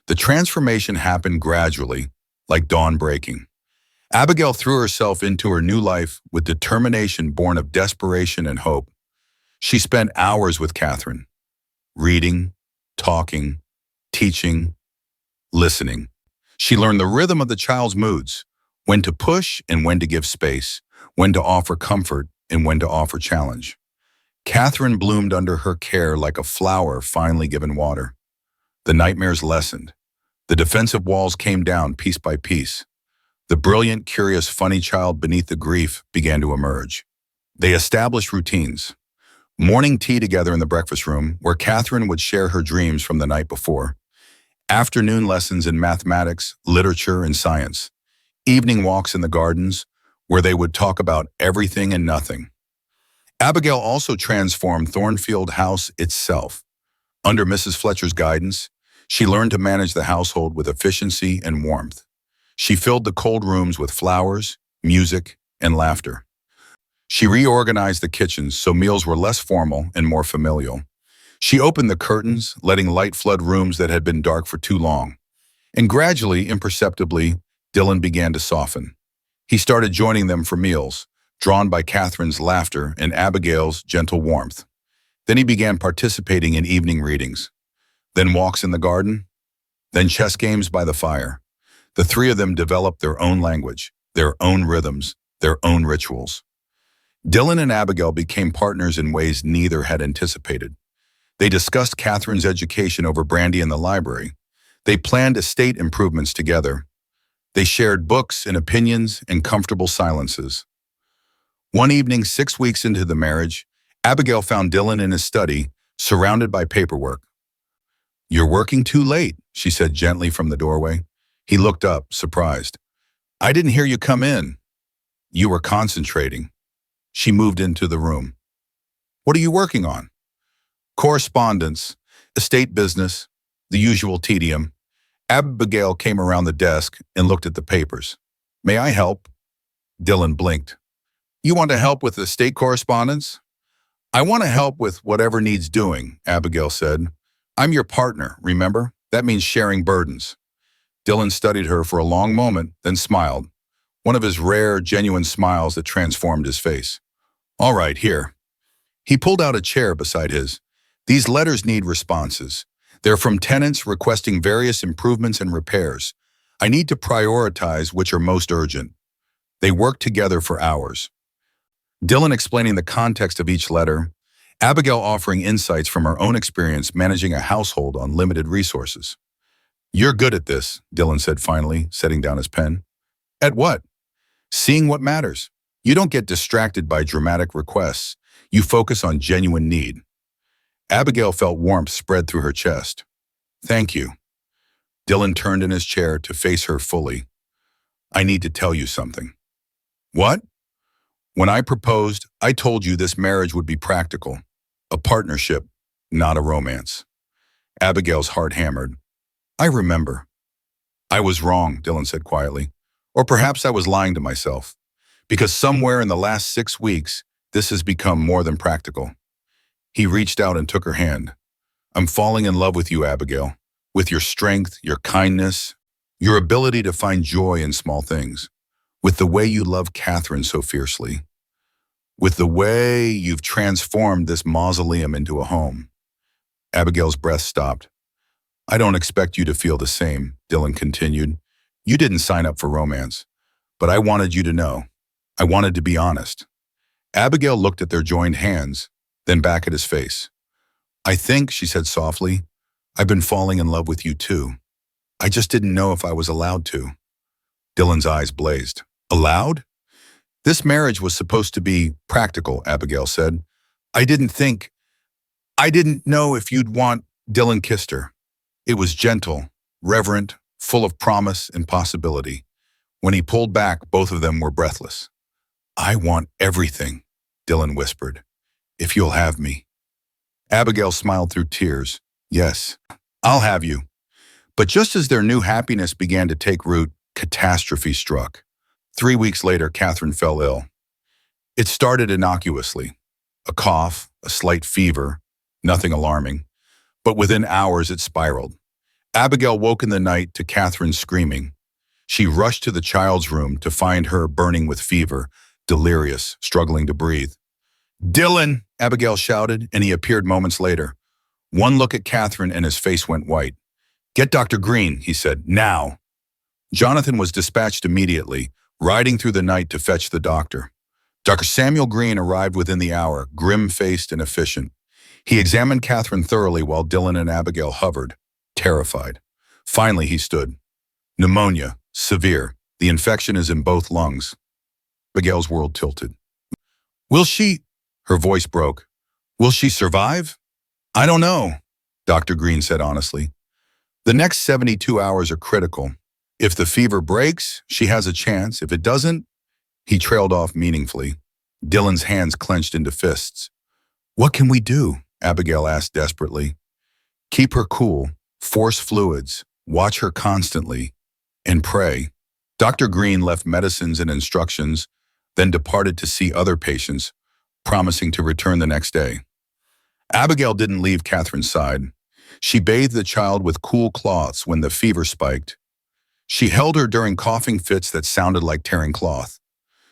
S1: The transformation happened gradually, like dawn breaking. Abigail threw herself into her new life with determination born of desperation and hope. She spent hours with Catherine, reading, talking, teaching, listening. She learned the rhythm of the child's moods, when to push and when to give space, when to offer comfort and when to offer challenge. Catherine bloomed under her care like a flower finally given water. The nightmares lessened. The defensive walls came down piece by piece. The brilliant, curious, funny child beneath the grief began to emerge. They established routines. Morning tea together in the breakfast room, where Catherine would share her dreams from the night before. Afternoon lessons in mathematics, literature, and science. Evening walks in the gardens, where they would talk about everything and nothing. Abigail also transformed Thornfield House itself. Under Mrs. Fletcher's guidance, she learned to manage the household with efficiency and warmth. She filled the cold rooms with flowers, music, and laughter. She reorganized the kitchens so meals were less formal and more familial. She opened the curtains, letting light flood rooms that had been dark for too long. And gradually, imperceptibly, Dylan began to soften. He started joining them for meals, drawn by Catherine's laughter and Abigail's gentle warmth. Then he began participating in evening readings, then walks in the garden, then chess games by the fire. The three of them developed their own language, their own rhythms, their own rituals. Dylan and Abigail became partners in ways neither had anticipated. They discussed Catherine's education over brandy in the library. They planned estate improvements together. They shared books and opinions and comfortable silences. One evening, 6 weeks into the marriage, Abigail found Dylan in his study, surrounded by paperwork. "You're working too late," she said gently from the doorway. He looked up, surprised. "I didn't hear you come in." "You were concentrating." She moved into the room. "What are you working on?" "Correspondence, estate business, the usual tedium." Abigail came around the desk and looked at the papers. "May I help?" Dylan blinked. "You want to help with estate correspondence?" "I want to help with whatever needs doing," Abigail said. "I'm your partner, remember? That means sharing burdens." Dylan studied her for a long moment, then smiled, one of his rare, genuine smiles that transformed his face. "All right, here." He pulled out a chair beside his. "These letters need responses. They're from tenants requesting various improvements and repairs. I need to prioritize which are most urgent." They worked together for hours. Dylan explaining the context of each letter, Abigail offering insights from her own experience managing a household on limited resources. "You're good at this," Dylan said finally, setting down his pen. "At what?" "Seeing what matters. You don't get distracted by dramatic requests. You focus on genuine need." Abigail felt warmth spread through her chest. "Thank you." Dylan turned in his chair to face her fully. "I need to tell you something." "What?" "When I proposed, I told you this marriage would be practical. A partnership, not a romance." Abigail's heart hammered. "I remember." "I was wrong," Dylan said quietly. "Or perhaps I was lying to myself. Because somewhere in the last 6 weeks, this has become more than practical." He reached out and took her hand. "I'm falling in love with you, Abigail, with your strength, your kindness, your ability to find joy in small things, with the way you love Catherine so fiercely, with the way you've transformed this mausoleum into a home." Abigail's breath stopped. "I don't expect you to feel the same," Dylan continued. "You didn't sign up for romance, but I wanted you to know. I wanted to be honest." Abigail looked at their joined hands, then back at his face. "I think," she said softly, "I've been falling in love with you too. I just didn't know if I was allowed to." Dylan's eyes blazed. "Allowed?" "This marriage was supposed to be practical," Abigail said. I didn't know if you'd want." Dylan kissed her. It was gentle, reverent, full of promise and possibility. When he pulled back, both of them were breathless. "I want everything," Dylan whispered. "If you'll have me." Abigail smiled through tears. "Yes, I'll have you." But just as their new happiness began to take root, catastrophe struck. 3 weeks later, Catherine fell ill. It started innocuously. A cough, a slight fever, nothing alarming. But within hours it spiraled. Abigail woke in the night to Catherine screaming. She rushed to the child's room to find her burning with fever, delirious, struggling to breathe. "Dylan!" Abigail shouted, and he appeared moments later. One look at Catherine and his face went white. "Get Dr. Green," he said, "now." Jonathan was dispatched immediately, riding through the night to fetch the doctor. Dr. Samuel Green arrived within the hour, grim-faced and efficient. He examined Catherine thoroughly while Dylan and Abigail hovered, terrified. Finally, he stood. "Pneumonia, severe. The infection is in both lungs." Abigail's world tilted. "Will she?" Her voice broke. "Will she survive?" "I don't know," Dr. Green said honestly. "The next 72 hours are critical. If the fever breaks, she has a chance. If it doesn't..." He trailed off meaningfully. Dylan's hands clenched into fists. "What can we do?" Abigail asked desperately. "Keep her cool, force fluids, watch her constantly, and pray." Dr. Green left medicines and instructions, then departed to see other patients, promising to return the next day. Abigail didn't leave Catherine's side. She bathed the child with cool cloths when the fever spiked, She held her during coughing fits that sounded like tearing cloth.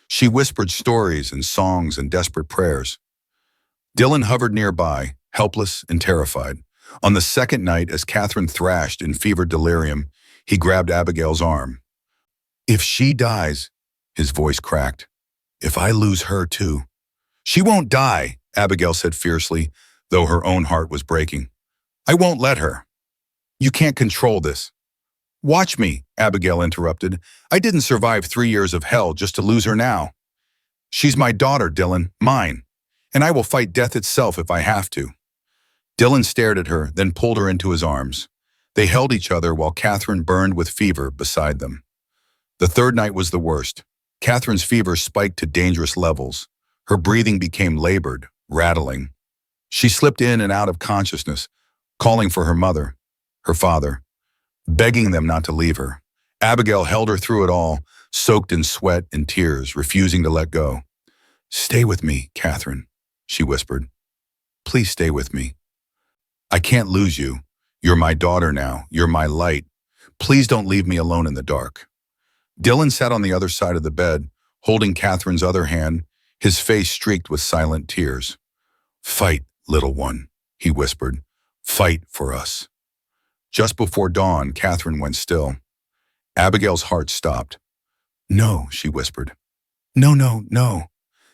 S1: She whispered stories and songs and desperate prayers. Dylan hovered nearby, helpless and terrified. On the second night, as Catherine thrashed in fevered delirium, he grabbed Abigail's arm. "If she dies," his voice cracked. "If I lose her too." "She won't die," Abigail said fiercely, though her own heart was breaking. "I won't let her." "You can't control this." "Watch me," Abigail interrupted. "I didn't survive 3 years of hell just to lose her now. She's my daughter, Dylan, mine, and I will fight death itself if I have to." Dylan stared at her, then pulled her into his arms. They held each other while Catherine burned with fever beside them. The third night was the worst. Catherine's fever spiked to dangerous levels. Her breathing became labored, rattling. She slipped in and out of consciousness, calling for her mother, her father, begging them not to leave her. Abigail held her through it all, soaked in sweat and tears, refusing to let go. "Stay with me, Catherine," she whispered. "Please stay with me. I can't lose you. You're my daughter now. You're my light. Please don't leave me alone in the dark." Dylan sat on the other side of the bed, holding Catherine's other hand, his face streaked with silent tears. "Fight, little one," he whispered. "Fight for us." Just before dawn, Catherine went still. Abigail's heart stopped. "No," she whispered. "No, no, no."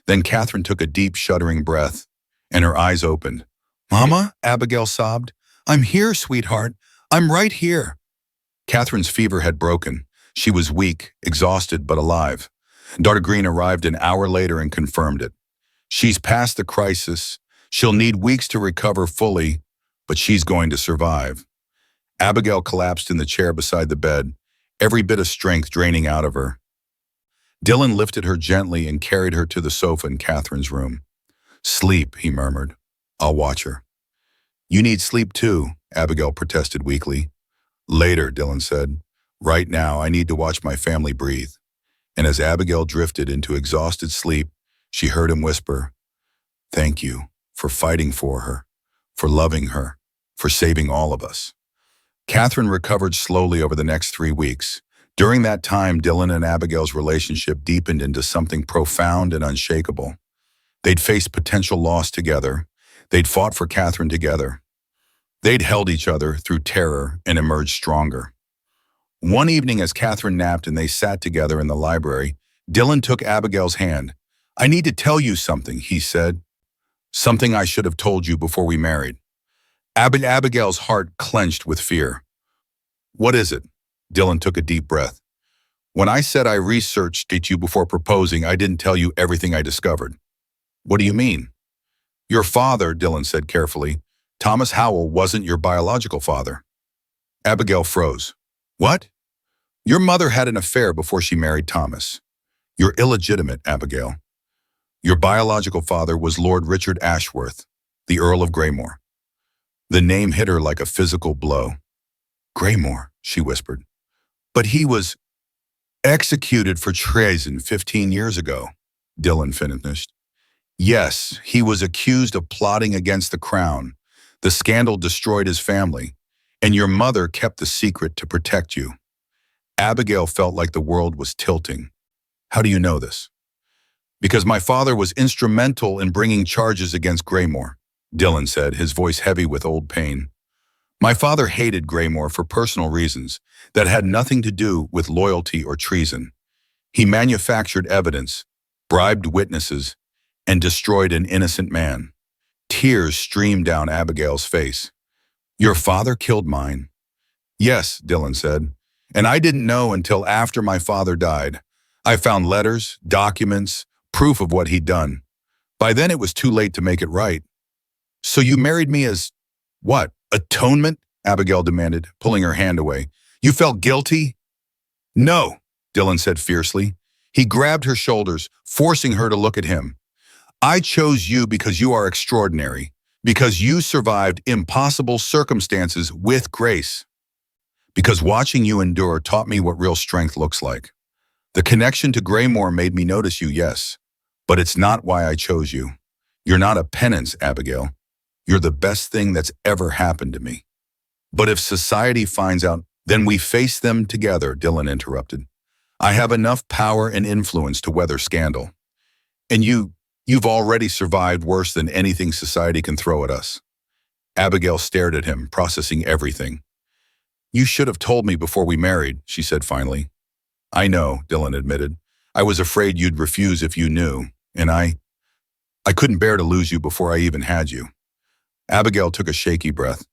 S1: Then Catherine took a deep, shuddering breath, and her eyes opened. "Mama," Abigail sobbed. "I'm here, sweetheart. I'm right here." Catherine's fever had broken. She was weak, exhausted, but alive. Dr. Green arrived an hour later and confirmed it. "She's past the crisis. She'll need weeks to recover fully, but she's going to survive." Abigail collapsed in the chair beside the bed, every bit of strength draining out of her. Dylan lifted her gently and carried her to the sofa in Catherine's room. "Sleep," he murmured. "I'll watch her." "You need sleep too," Abigail protested weakly. "Later," Dylan said. "Right now, I need to watch my family breathe." And as Abigail drifted into exhausted sleep, she heard him whisper, "Thank you for fighting for her, for loving her, for saving all of us." Catherine recovered slowly over the next 3 weeks. During that time, Dylan and Abigail's relationship deepened into something profound and unshakable. They'd faced potential loss together. They'd fought for Catherine together. They'd held each other through terror and emerged stronger. One evening as Catherine napped and they sat together in the library, Dylan took Abigail's hand. "I need to tell you something," he said. "Something I should have told you before we married." Abigail's heart clenched with fear. "What is it?" Dylan took a deep breath. "When I said I researched you before proposing, I didn't tell you everything I discovered." "What do you mean?" "Your father," Dylan said carefully, "Thomas Howell, wasn't your biological father." Abigail froze. "What?" "Your mother had an affair before she married Thomas. You're illegitimate, Abigail. Your biological father was Lord Richard Ashworth, the Earl of Greymore." The name hit her like a physical blow. "Greymore," she whispered. "But he was executed for treason 15 years ago," Dylan finished. "Yes, he was accused of plotting against the crown. The scandal destroyed his family, and your mother kept the secret to protect you." Abigail felt like the world was tilting. "How do you know this?" "Because my father was instrumental in bringing charges against Greymore," Dylan said, his voice heavy with old pain. "My father hated Greymore for personal reasons that had nothing to do with loyalty or treason. He manufactured evidence, bribed witnesses, and destroyed an innocent man." Tears streamed down Abigail's face. "Your father killed mine?" "Yes," Dylan said. "And I didn't know until after my father died. I found letters, documents, proof of what he'd done. By then it was too late to make it right." "So you married me as what? Atonement?" Abigail demanded, pulling her hand away. "You felt guilty?" "No," Dylan said fiercely. He grabbed her shoulders, forcing her to look at him. "I chose you because you are extraordinary, because you survived impossible circumstances with grace. Because watching you endure taught me what real strength looks like. The connection to Greymore made me notice you, yes, but it's not why I chose you. You're not a penance, Abigail. You're the best thing that's ever happened to me. But if society finds out Then we face them together, Dylan interrupted. I have enough power and influence to weather scandal. And you've already survived worse than anything society can throw at us. Abigail stared at him, processing everything. You should have told me before we married, she said finally. I know, Dylan admitted. I was afraid you'd refuse if you knew, and I couldn't bear to lose you before I even had you. Abigail took a shaky breath.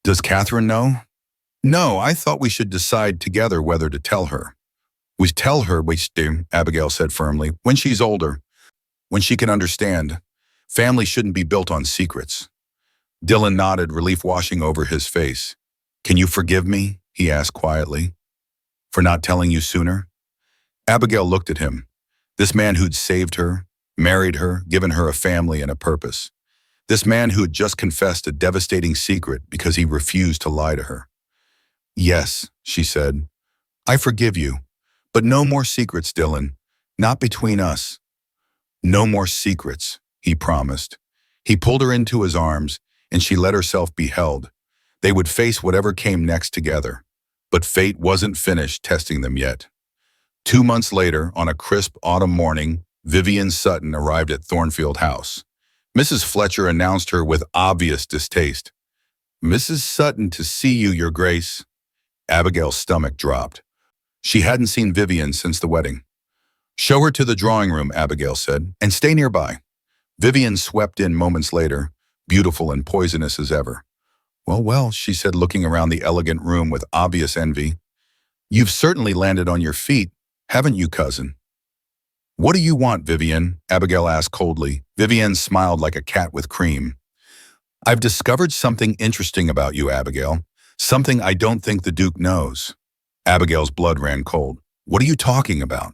S1: Does Catherine know? No, I thought we should decide together whether to tell her. We tell her, Abigail said firmly, when she's older, when she can understand. Family shouldn't be built on secrets. Dylan nodded, relief washing over his face. Can you forgive me? He asked quietly. For not telling you sooner? Abigail looked at him. This man who'd saved her, married her, given her a family and a purpose. This man who had just confessed a devastating secret because he refused to lie to her. Yes, she said. I forgive you. But no more secrets, Dylan. Not between us. No more secrets, he promised. He pulled her into his arms, and she let herself be held. They would face whatever came next together. But fate wasn't finished testing them yet. 2 months later, on a crisp autumn morning, Vivian Sutton arrived at Thornfield House. Mrs. Fletcher announced her with obvious distaste. Mrs. Sutton, to see you, Your Grace. Abigail's stomach dropped. She hadn't seen Vivian since the wedding. Show her to the drawing room, Abigail said, and stay nearby. Vivian swept in moments later, beautiful and poisonous as ever. Well, she said, looking around the elegant room with obvious envy. You've certainly landed on your feet, haven't you, cousin? What do you want, Vivian? Abigail asked coldly. Vivian smiled like a cat with cream. I've discovered something interesting about you, Abigail. Something I don't think the Duke knows. Abigail's blood ran cold. What are you talking about?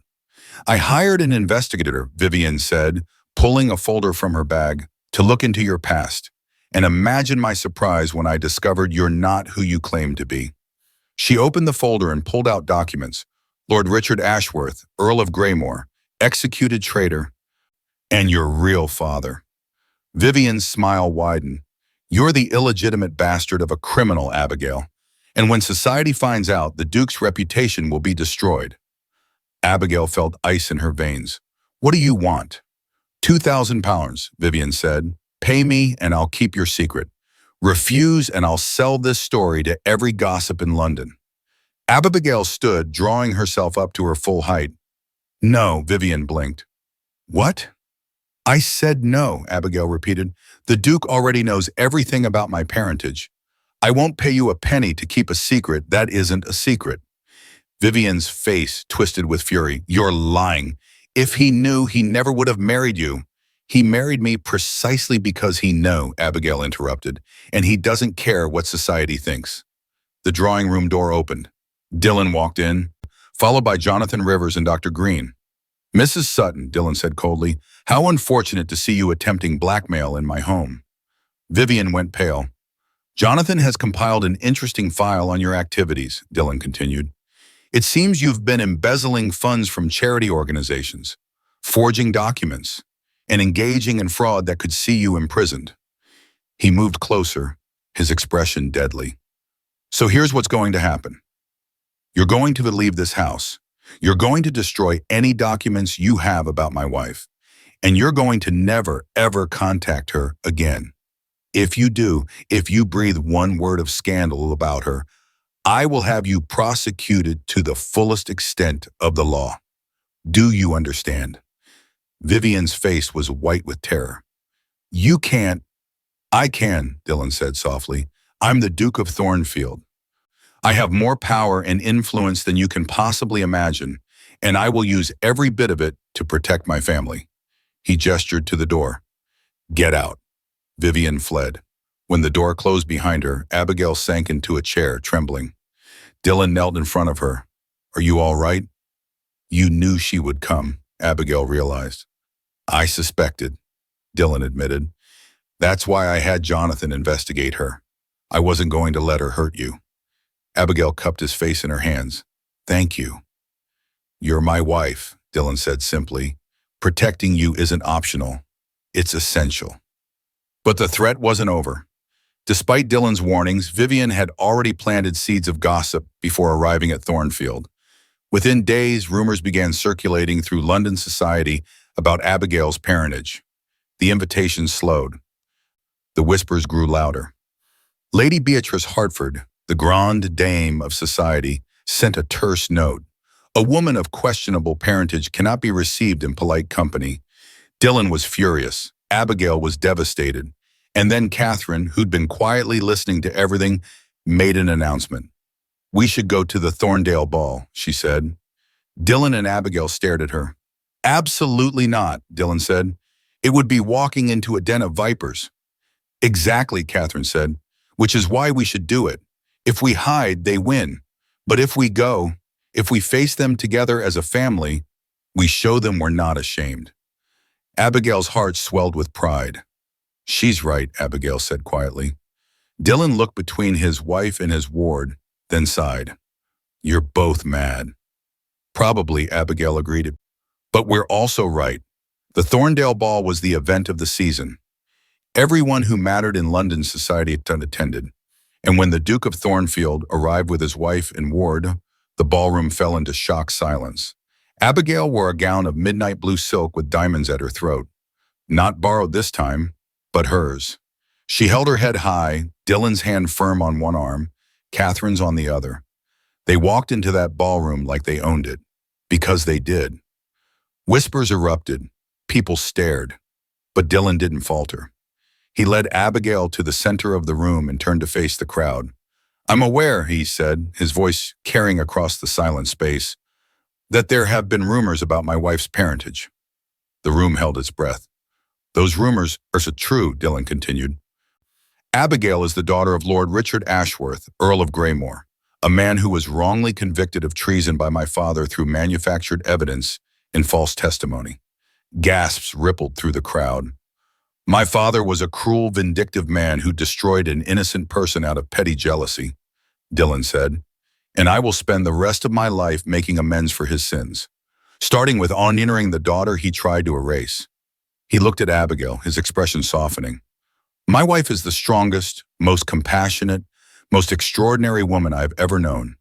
S1: I hired an investigator, Vivian said, pulling a folder from her bag, to look into your past. And imagine my surprise when I discovered you're not who you claim to be. She opened the folder and pulled out documents. Lord Richard Ashworth, Earl of Greymore, executed traitor, and your real father. Vivian's smile widened. You're the illegitimate bastard of a criminal, Abigail. And when society finds out, the Duke's reputation will be destroyed. Abigail felt ice in her veins. What do you want? £2,000, Vivian said. Pay me and I'll keep your secret. Refuse and I'll sell this story to every gossip in London. Abigail stood, drawing herself up to her full height. No, Vivian blinked. What? I said no, Abigail repeated. The Duke already knows everything about my parentage. I won't pay you a penny to keep a secret that isn't a secret. Vivian's face twisted with fury. You're lying. If he knew, he never would have married you. He married me precisely because he knew, Abigail interrupted, and he doesn't care what society thinks. The drawing room door opened. Dylan walked in, followed by Jonathan Rivers and Dr. Green. Mrs. Sutton, Dylan said coldly, how unfortunate to see you attempting blackmail in my home. Vivian went pale. Jonathan has compiled an interesting file on your activities, Dylan continued. It seems you've been embezzling funds from charity organizations, forging documents, and engaging in fraud that could see you imprisoned. He moved closer, his expression deadly. So here's what's going to happen. You're going to leave this house. You're going to destroy any documents you have about my wife. And you're going to never, ever contact her again. If you do, if you breathe one word of scandal about her, I will have you prosecuted to the fullest extent of the law. Do you understand? Vivian's face was white with terror. You can't. I can, Dylan said softly. I'm the Duke of Thornfield. I have more power and influence than you can possibly imagine, and I will use every bit of it to protect my family. He gestured to the door. Get out. Vivian fled. When the door closed behind her, Abigail sank into a chair, trembling. Dylan knelt in front of her. Are you all right? You knew she would come, Abigail realized. I suspected, Dylan admitted. That's why I had Jonathan investigate her. I wasn't going to let her hurt you. Abigail cupped his face in her hands. Thank you. You're my wife, Dylan said simply. Protecting you isn't optional. It's essential. But the threat wasn't over. Despite Dylan's warnings, Vivian had already planted seeds of gossip before arriving at Thornfield. Within days, rumors began circulating through London society about Abigail's parentage. The invitations slowed. The whispers grew louder. Lady Beatrice Hartford, the grande dame of society, sent a terse note. A woman of questionable parentage cannot be received in polite company. Dylan was furious. Abigail was devastated. And then Catherine, who'd been quietly listening to everything, made an announcement. "We should go to the Thorndale ball," she said. Dylan and Abigail stared at her. "Absolutely not," Dylan said. "It would be walking into a den of vipers." "Exactly," Catherine said, "which is why we should do it. If we hide, they win. But if we go, if we face them together as a family, we show them we're not ashamed." Abigail's heart swelled with pride. "She's right," Abigail said quietly. Dylan looked between his wife and his ward, then sighed. "You're both mad." "Probably," Abigail agreed. "But we're also right. The Thorndale Ball was the event of the season. Everyone who mattered in London society attended, and when the Duke of Thornfield arrived with his wife and ward, the ballroom fell into shocked silence. Abigail wore a gown of midnight blue silk with diamonds at her throat. Not borrowed this time, but hers. She held her head high, Dylan's hand firm on one arm, Catherine's on the other. They walked into that ballroom like they owned it, because they did. Whispers erupted. People stared. But Dylan didn't falter. He led Abigail to the center of the room and turned to face the crowd. "I'm aware," he said, his voice carrying across the silent space, "that there have been rumors about my wife's parentage." The room held its breath. "Those rumors are so true," Dylan continued. "Abigail is the daughter of Lord Richard Ashworth, Earl of Greymore, a man who was wrongly convicted of treason by my father through manufactured evidence and false testimony." Gasps rippled through the crowd. "My father was a cruel, vindictive man who destroyed an innocent person out of petty jealousy," Dylan said, "and I will spend the rest of my life making amends for his sins, starting with honoring the daughter he tried to erase." He looked at Abigail, his expression softening. "My wife is the strongest, most compassionate, most extraordinary woman I've ever known.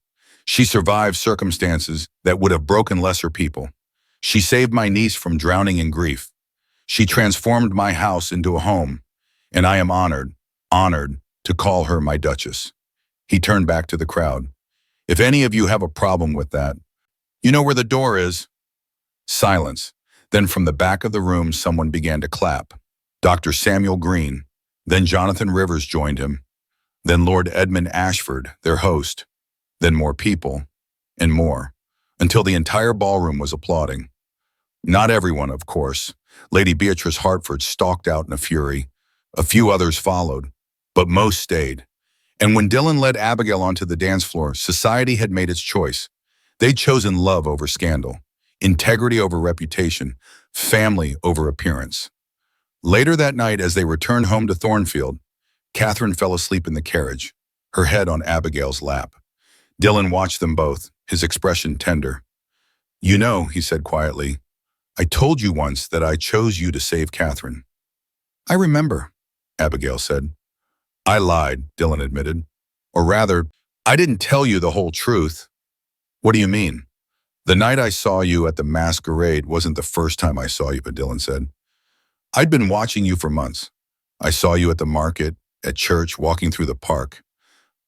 S1: She survived circumstances that would have broken lesser people. She saved my niece from drowning in grief. She transformed my house into a home, and I am honored to call her my Duchess." He turned back to the crowd. "If any of you have a problem with that, you know where the door is." Silence. Then from the back of the room, someone began to clap. Dr. Samuel Green, then Jonathan Rivers joined him, then Lord Edmund Ashford, their host, then more people, and more, until the entire ballroom was applauding. Not everyone, of course. Lady Beatrice Hartford stalked out in a fury. A few others followed, but most stayed. And when Dylan led Abigail onto the dance floor, society had made its choice. They'd chosen love over scandal, integrity over reputation, family over appearance. Later that night, as they returned home to Thornfield, Catherine fell asleep in the carriage, her head on Abigail's lap. Dylan watched them both, his expression tender. "You know," he said quietly, "I told you once that I chose you to save Catherine." "I remember," Abigail said. "I lied," Dylan admitted. "Or rather, I didn't tell you the whole truth." "What do you mean?" "The night I saw you at the masquerade wasn't the first time I saw you," Dylan said. "I'd been watching you for months. I saw you at the market, at church, walking through the park.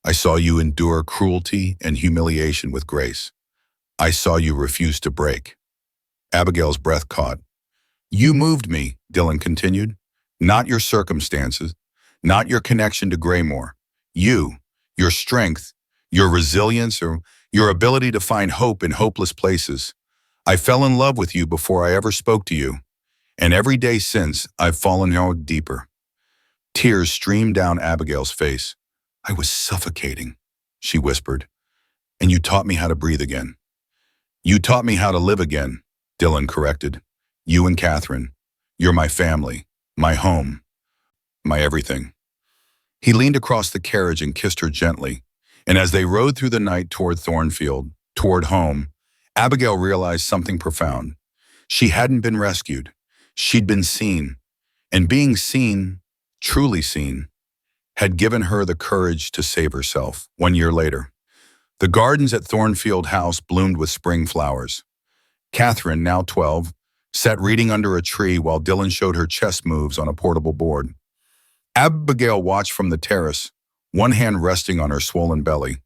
S1: I saw you endure cruelty and humiliation with grace. I saw you refuse to break." Abigail's breath caught. "You moved me," Dylan continued. "Not your circumstances, not your connection to Greymore. You, your strength, your resilience, or your ability to find hope in hopeless places. I fell in love with you before I ever spoke to you, and every day since, I've fallen out deeper." Tears streamed down Abigail's face. "I was suffocating," she whispered, "and you taught me how to breathe again." "You taught me how to live again," Dylan corrected. "You and Catherine. You're my family, my home, my everything." He leaned across the carriage and kissed her gently, and as they rode through the night toward Thornfield, toward home, Abigail realized something profound. She hadn't been rescued. She'd been seen, and being seen, truly seen, had given her the courage to save herself. 1 year later, the gardens at Thornfield House bloomed with spring flowers. Catherine, now 12, sat reading under a tree while Dylan showed her chess moves on a portable board. Abigail watched from the terrace, one hand resting on her swollen belly.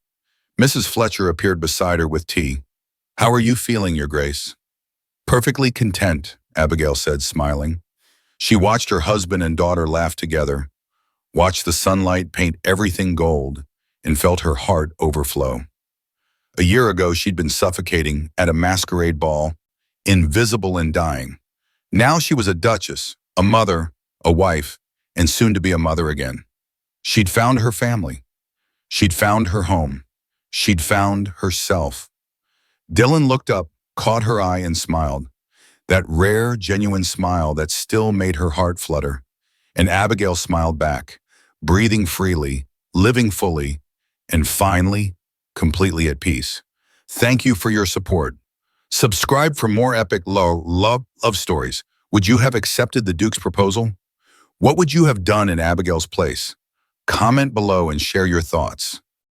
S1: Mrs. Fletcher appeared beside her with tea. "How are you feeling, Your Grace?" "Perfectly content," Abigail said, smiling. She watched her husband and daughter laugh together, watched the sunlight paint everything gold, and felt her heart overflow. A year ago, she'd been suffocating at a masquerade ball, invisible and dying. Now she was a duchess, a mother, a wife, and soon to be a mother again. She'd found her family. She'd found her home. She'd found herself. Dylan looked up, caught her eye, and smiled. That rare, genuine smile that still made her heart flutter. And Abigail smiled back, breathing freely, living fully, and finally, completely at peace. Thank you for your support. Subscribe for more epic love stories. Would you have accepted the Duke's proposal? What would you have done in Abigail's place? Comment below and share your thoughts.